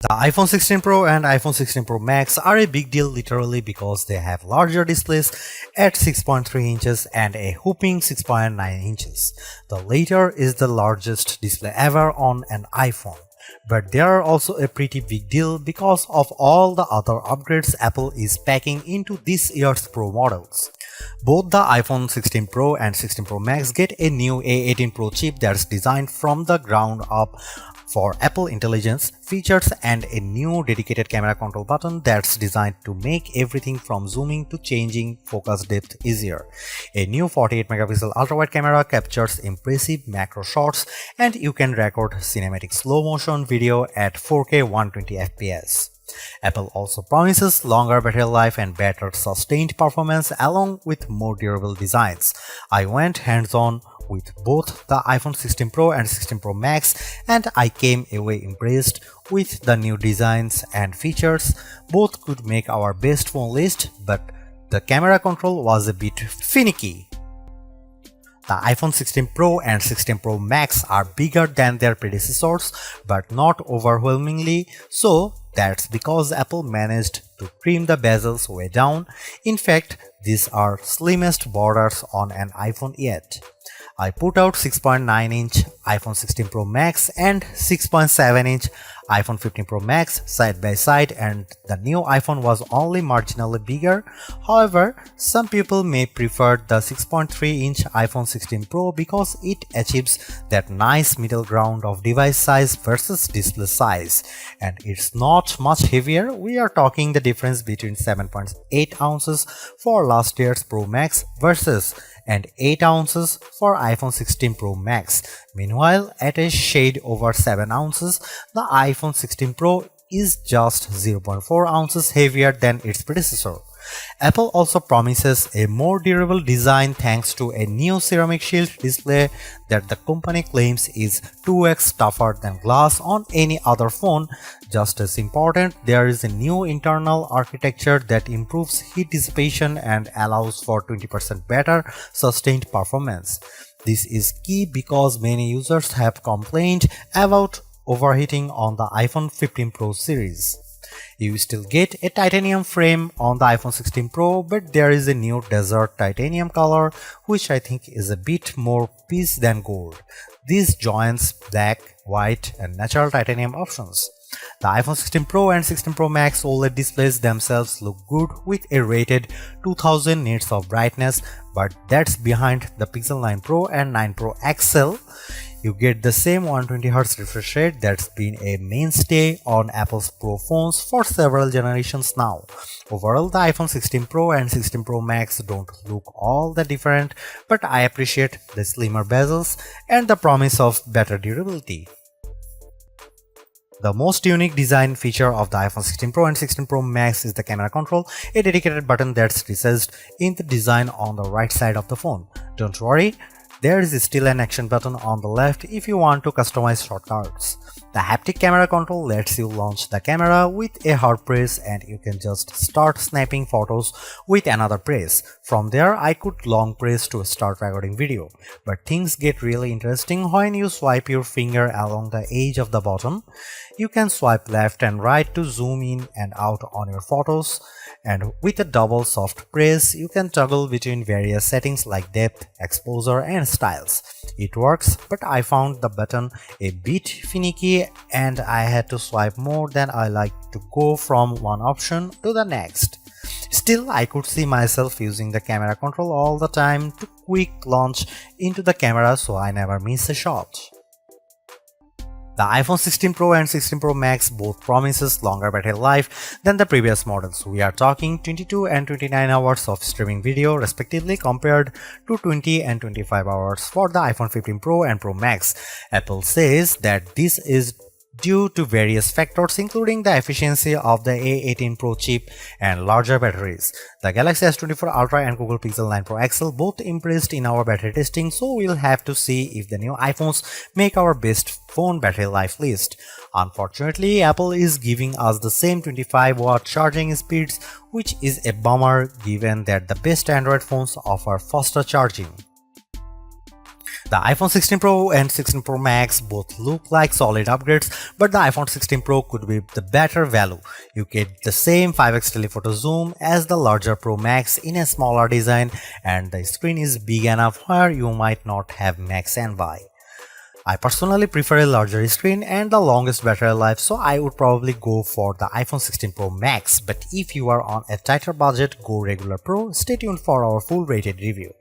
The iPhone 16 Pro and iPhone 16 Pro Max are a big deal literally because they have larger displays at 6.3 inches and a whopping 6.9 inches. The latter is the largest display ever on an iPhone. But they are also a pretty big deal because of all the other upgrades Apple is packing into this year's Pro models. Both the iPhone 16 Pro and 16 Pro Max get a new A18 Pro chip that's designed from the ground up for Apple Intelligence features and a new dedicated camera control button that's designed to make everything from zooming to changing focus depth easier. A new 48 megapixel ultra-wide camera captures impressive macro shots and you can record cinematic slow motion video at 4K 120 fps. Apple also promises longer battery life and better sustained performance along with more durable designs. I went hands-on with both the iPhone 16 Pro and 16 Pro Max and I came away impressed with the new designs and features. Both could make our best phone list, but the camera control was a bit finicky. The iPhone 16 Pro and 16 Pro Max are bigger than their predecessors, but not overwhelmingly so. That's because Apple managed to trim the bezels way down. In fact, these are slimmest borders on an iPhone yet. I put out 6.9-inch iPhone 16 Pro Max and 6.7-inch iPhone 15 Pro Max side by side and the new iPhone was only marginally bigger. However, some people may prefer the 6.3-inch iPhone 16 Pro because it achieves that nice middle ground of device size versus display size. And it's not much heavier. We are talking the difference between 7.8 ounces for last year's Pro Max versus and 8 ounces for iPhone 16 Pro Max. Meanwhile, at a shade over 7 ounces, the iPhone 16 Pro is just 0.4 ounces heavier than its predecessor. Apple also promises a more durable design thanks to a new ceramic shield display that the company claims is 2x tougher than glass on any other phone. Just as important, there is a new internal architecture that improves heat dissipation and allows for 20% better sustained performance. This is key because many users have complained about overheating on the iPhone 15 Pro series. You still get a titanium frame on the iPhone 16 Pro, but there is a new desert titanium color which I think is a bit more peace than gold. This joins black, white and natural titanium options. The iPhone 16 Pro and 16 Pro Max OLED displays themselves look good with a rated 2000 nits of brightness, but that's behind the Pixel 9 Pro and 9 Pro XL. You get the same 120Hz refresh rate that's been a mainstay on Apple's Pro phones for several generations now. Overall, the iPhone 16 Pro and 16 Pro Max don't look all that different, but I appreciate the slimmer bezels and the promise of better durability. The most unique design feature of the iPhone 16 Pro and 16 Pro Max is the camera control, a dedicated button that's recessed in the design on the right side of the phone. Don't worry, there is still an action button on the left if you want to customize shortcuts. The haptic camera control lets you launch the camera with a hard press and you can just start snapping photos with another press. From there, I could long press to start recording video. But things get really interesting when you swipe your finger along the edge of the button. You can swipe left and right to zoom in and out on your photos. And with a double soft press, you can toggle between various settings like depth, exposure and styles. It works, but I found the button a bit finicky and I had to swipe more than I like to go from one option to the next. Still, I could see myself using the camera control all the time to quick launch into the camera so I never miss a shot. The iPhone 16 Pro and 16 Pro Max both promises longer battery life than the previous models. We are talking 22 and 29 hours of streaming video respectively compared to 20 and 25 hours for the iPhone 15 Pro and Pro Max. Apple says that this is due to various factors including the efficiency of the A18 Pro chip and larger batteries. The Galaxy S24 Ultra and Google Pixel 9 Pro XL both impressed in our battery testing, so we'll have to see if the new iPhones make our best phone battery life list. Unfortunately, Apple is giving us the same 25-watt charging speeds, which is a bummer given that the best Android phones offer faster charging. The iPhone 16 Pro and 16 Pro Max both look like solid upgrades, but the iPhone 16 Pro could be the better value. You get the same 5x telephoto zoom as the larger Pro Max in a smaller design, and the screen is big enough where you might not have Max envy. I personally prefer a larger screen and the longest battery life, so I would probably go for the iPhone 16 Pro Max, but if you are on a tighter budget, go regular Pro. Stay tuned for our full rated review.